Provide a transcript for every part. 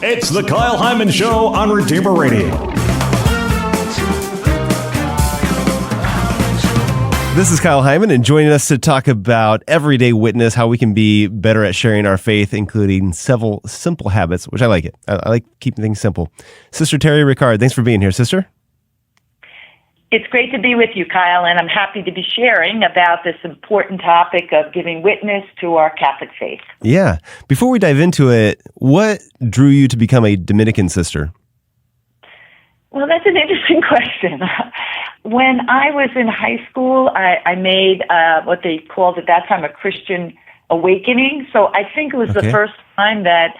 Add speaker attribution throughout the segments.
Speaker 1: It's the Kyle Hyman Show on Redeemer Radio.
Speaker 2: This is Kyle Hyman, and joining us to talk about everyday witness, how we can be better at sharing our faith, including several simple habits, which I like it. I like keeping things simple. Sister Terry Rickard, thanks for being here, sister.
Speaker 3: It's great to be with you, Kyle, and I'm happy to be sharing about this important topic of giving witness to our Catholic faith.
Speaker 2: Yeah. Before we dive into it, what drew you to become a Dominican sister?
Speaker 3: Well, that's an interesting question. When I was in high school, I made what they called at that time a Christian awakening. So I think it was the first time that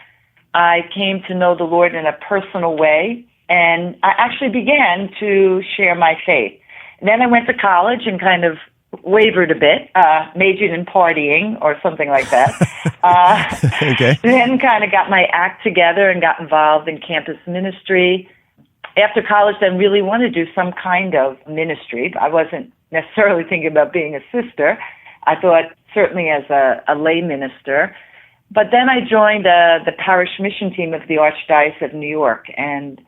Speaker 3: I came to know the Lord in a personal way. And I actually began to share my faith. And then I went to college and kind of wavered a bit, majored in partying or something like that. Then kind of got my act together and got involved in campus ministry. After college, then really wanted to do some kind of ministry. I wasn't necessarily thinking about being a sister. I thought certainly as a lay minister. But then I joined the parish mission team of the Archdiocese of New York, and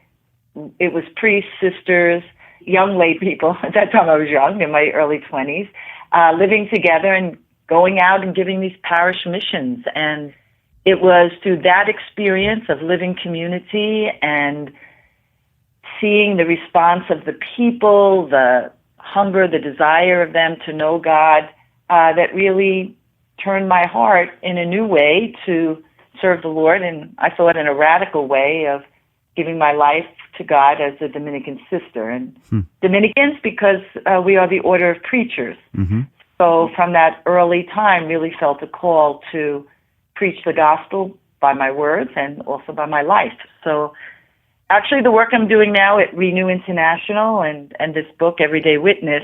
Speaker 3: it was priests, sisters, young lay people. At that time I was young, in my early 20s, living together and going out and giving these parish missions. And it was through that experience of living community and seeing the response of the people, the hunger, the desire of them to know God, that really turned my heart in a new way to serve the Lord, and I thought in a radical way of giving my life to God as a Dominican sister. And Dominicans, because we are the order of preachers. Mm-hmm. So from that early time, really felt a call to preach the gospel by my words and also by my life. So actually the work I'm doing now at Renew International and this book, Everyday Witness,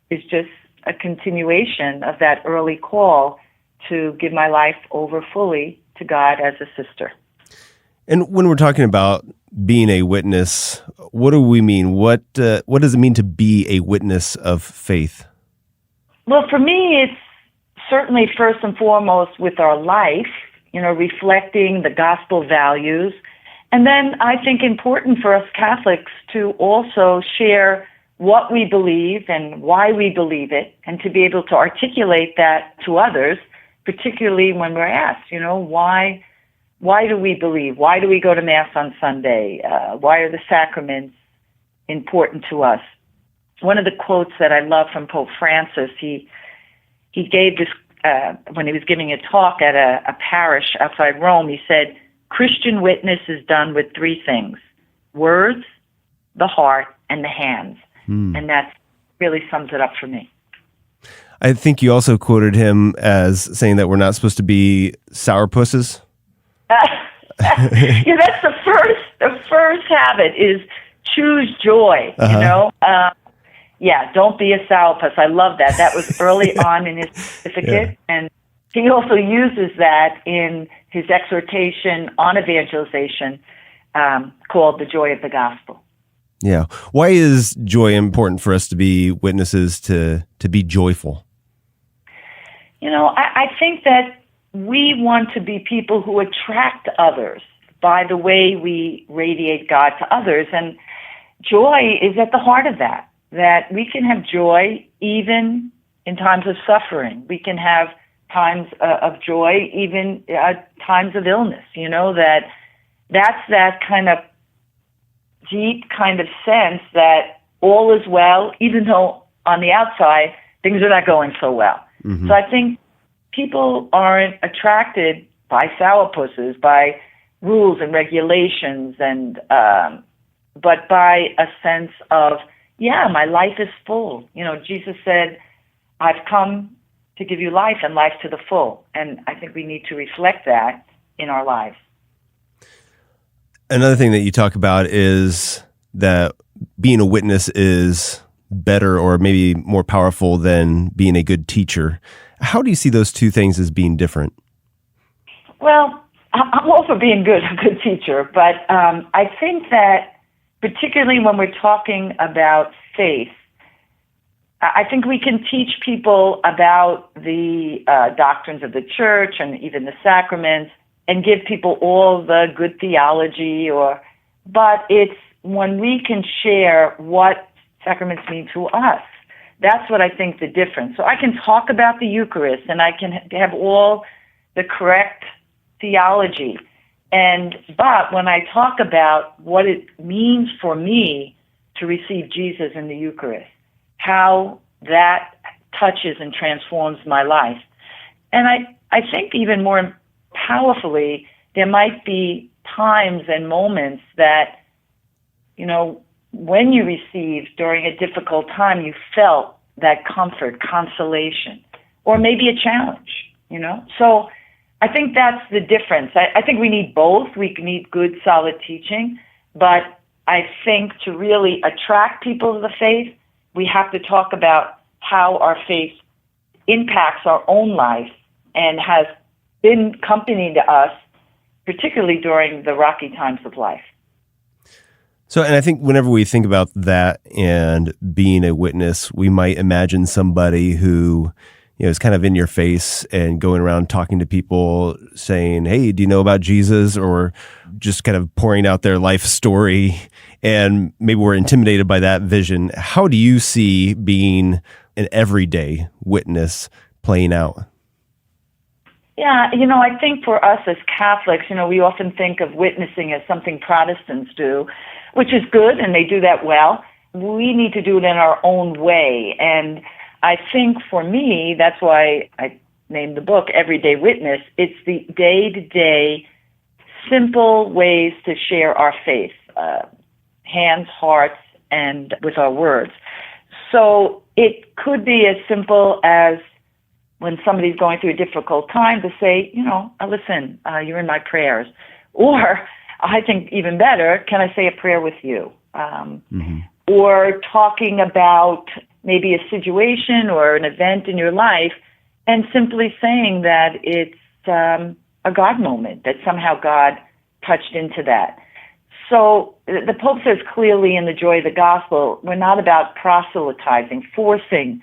Speaker 3: is just a continuation of that early call to give my life over fully to God as a sister.
Speaker 2: And when we're talking about being a witness, what do we mean? What does it mean to be a witness of faith?
Speaker 3: Well, for me, it's certainly first and foremost with our life, reflecting the gospel values. And then I think important for us Catholics to also share what we believe and why we believe it, and to be able to articulate that to others, particularly when we're asked, why do we believe? Why do we go to Mass on Sunday? Why are the sacraments important to us? One of the quotes that I love from Pope Francis, he gave this when he was giving a talk at a parish outside Rome. He said, Christian witness is done with three things: words, the heart, and the hands. And that really sums it up for me.
Speaker 2: I think you also quoted him as saying that we're not supposed to be sourpusses.
Speaker 3: Yeah, that's the first habit is choose joy, don't be a sourpuss. I love that. That was early on in his certificate, and he also uses that in his exhortation on evangelization called The Joy of the Gospel.
Speaker 2: Yeah. Why is joy important for us to be witnesses, to be joyful?
Speaker 3: I think that we want to be people who attract others by the way we radiate God to others. And joy is at the heart of that we can have joy even in times of suffering. We can have times of joy even times of illness, that's that kind of deep kind of sense that all is well, even though on the outside things are not going so well. Mm-hmm. So I think people aren't attracted by sourpusses, by rules and regulations, and but by a sense of, my life is full. Jesus said, I've come to give you life and life to the full. And I think we need to reflect that in our lives.
Speaker 2: Another thing that you talk about is that being a witness is better or maybe more powerful than being a good teacher. How do you see those two things as being different?
Speaker 3: Well, I'm all for being a good teacher, but I think that particularly when we're talking about faith, I think we can teach people about the doctrines of the church and even the sacraments and give people all the good theology, but it's when we can share what sacraments mean to us. That's what I think the difference. So I can talk about the Eucharist and I can have all the correct theology. But when I talk about what it means for me to receive Jesus in the Eucharist, how that touches and transforms my life. And I think even more powerfully, there might be times and moments that, when you received during a difficult time, you felt that comfort, consolation, or maybe a challenge, So I think that's the difference. I think we need both. We need good, solid teaching, but I think to really attract people to the faith, we have to talk about how our faith impacts our own life and has been company to us, particularly during the rocky times of life.
Speaker 2: So, and I think whenever we think about that and being a witness, we might imagine somebody who, is kind of in your face and going around talking to people saying, hey, do you know about Jesus? Or just kind of pouring out their life story. And maybe we're intimidated by that vision. How do you see being an everyday witness playing out?
Speaker 3: Yeah, I think for us as Catholics, we often think of witnessing as something Protestants do, which is good, and they do that well. We need to do it in our own way. And I think for me, that's why I named the book Everyday Witness. It's the day-to-day, simple ways to share our faith, hands, hearts, and with our words. So it could be as simple as when somebody's going through a difficult time to say, listen, you're in my prayers. Or I think even better, can I say a prayer with you? Or talking about maybe a situation or an event in your life and simply saying that it's a God moment, that somehow God touched into that. So the Pope says clearly in The Joy of the Gospel, we're not about proselytizing, forcing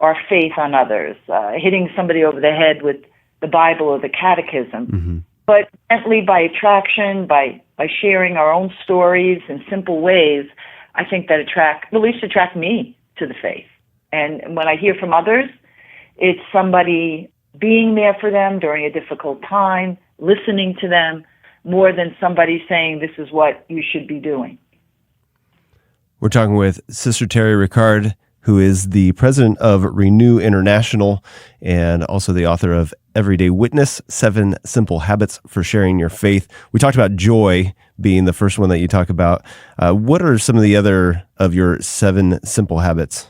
Speaker 3: our faith on others, hitting somebody over the head with the Bible or the Catechism, but gently by attraction, by sharing our own stories in simple ways, I think that attract me to the faith. And when I hear from others, it's somebody being there for them during a difficult time, listening to them, more than somebody saying this is what you should be doing.
Speaker 2: We're talking with Sister Terry Rickard, who is the president of Renew International and also the author of Everyday Witness, 7 Simple Habits for Sharing Your Faith. We talked about joy being the first one that you talk about. What are some of the other of your 7 simple habits?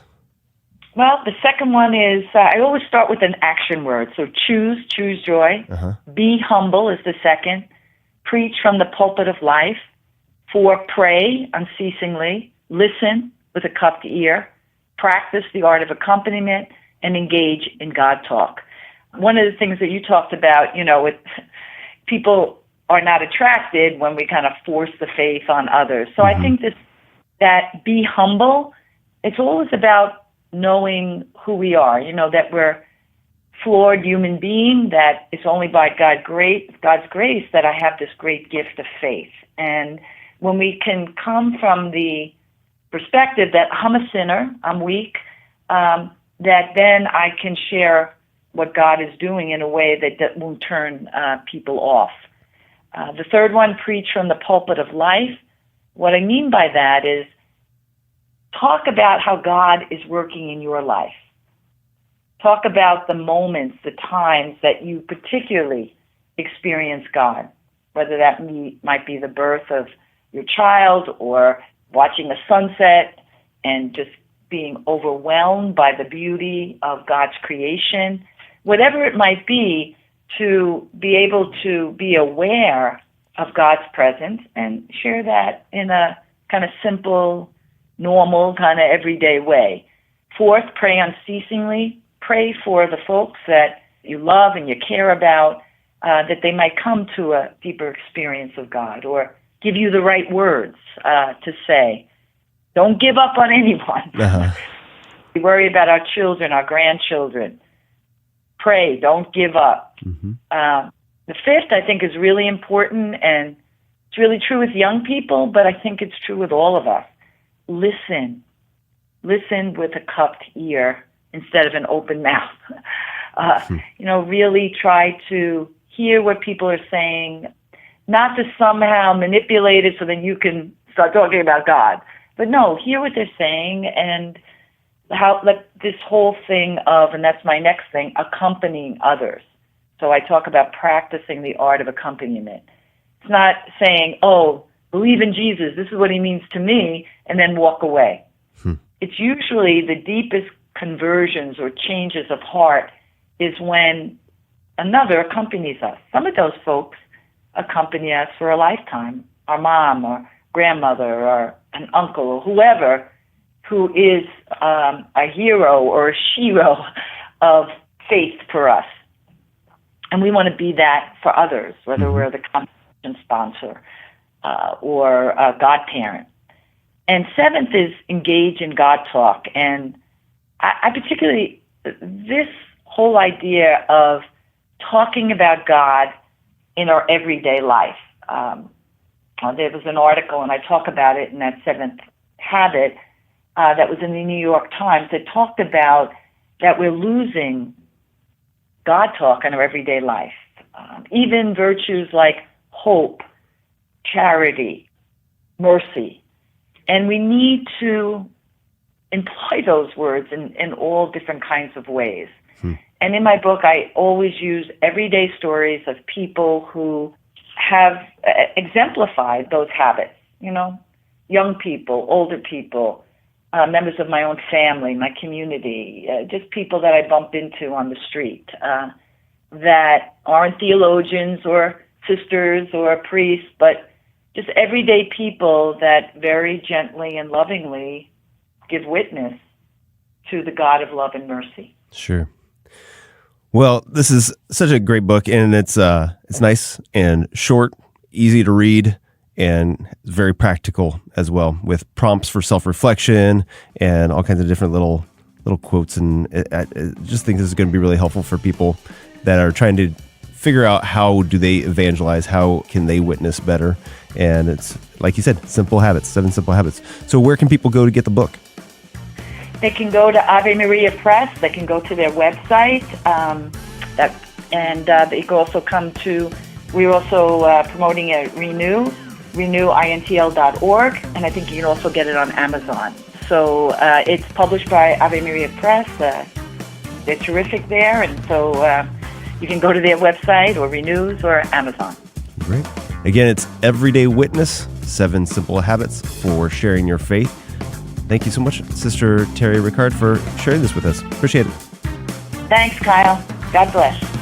Speaker 3: Well, the second one is, I always start with an action word. So choose joy. Be humble is the second. Preach from the pulpit of life. 4, pray unceasingly. Listen with a cupped ear. Practice the art of accompaniment, and engage in God talk. One of the things that you talked about, with people are not attracted when we kind of force the faith on others. So I think that be humble, it's always about knowing who we are, that we're flawed human being, that it's only by God's grace that I have this great gift of faith. And when we can come from the perspective that I'm a sinner, I'm weak, that then I can share what God is doing in a way that won't turn people off. The third one, preach from the pulpit of life. What I mean by that is talk about how God is working in your life. Talk about the moments, the times that you particularly experience God, whether that might be the birth of your child or watching a sunset and just being overwhelmed by the beauty of God's creation, whatever it might be, to be able to be aware of God's presence and share that in a kind of simple, normal, kind of everyday way. 4th, pray unceasingly. Pray for the folks that you love and you care about, that they might come to a deeper experience of God, or give you the right words to say. Don't give up on anyone. We worry about our children, our grandchildren. Pray, don't give up. The fifth, I think, is really important, and it's really true with young people, but I think it's true with all of us. Listen. Listen with a cupped ear instead of an open mouth. Really try to hear what people are saying, not to somehow manipulate it so then you can start talking about God. But no, hear what they're saying, and how this whole thing of, and that's my next thing, accompanying others. So I talk about practicing the art of accompaniment. It's not saying, oh, believe in Jesus, this is what he means to me, and then walk away. It's usually the deepest conversions or changes of heart is when another accompanies us. Some of those folks accompany us for a lifetime, our mom or grandmother or an uncle or whoever who is a hero or a shero of faith for us. And we want to be that for others, whether we're the competition sponsor or a godparent. And seventh is engage in God talk. And I particularly, this whole idea of talking about God in our everyday life. There was an article, and I talk about it in that seventh habit, that was in the New York Times, that talked about that we're losing God talk in our everyday life. Even virtues like hope, charity, mercy. And we need to employ those words in all different kinds of ways. And in my book, I always use everyday stories of people who have exemplified those habits, young people, older people, members of my own family, my community, just people that I bump into on the street that aren't theologians or sisters or priests, but just everyday people that very gently and lovingly give witness to the God of love and mercy.
Speaker 2: Sure. Well, this is such a great book, and it's nice and short, easy to read, and very practical as well, with prompts for self-reflection and all kinds of different little quotes. And I just think this is going to be really helpful for people that are trying to figure out how do they evangelize, how can they witness better. And it's, like you said, simple habits, 7 simple habits. So where can people go to get the book?
Speaker 3: They can go to Ave Maria Press. They can go to their website. They can also come to, we're also promoting a renewintl.org, and I think you can also get it on Amazon. So it's published by Ave Maria Press. They're terrific there, and so you can go to their website or Renews or Amazon.
Speaker 2: Great. Again, it's Everyday Witness, 7 Simple Habits for Sharing Your Faith. Thank you so much, Sister Terry Rickard, for sharing this with us. Appreciate it.
Speaker 3: Thanks, Kyle. God bless.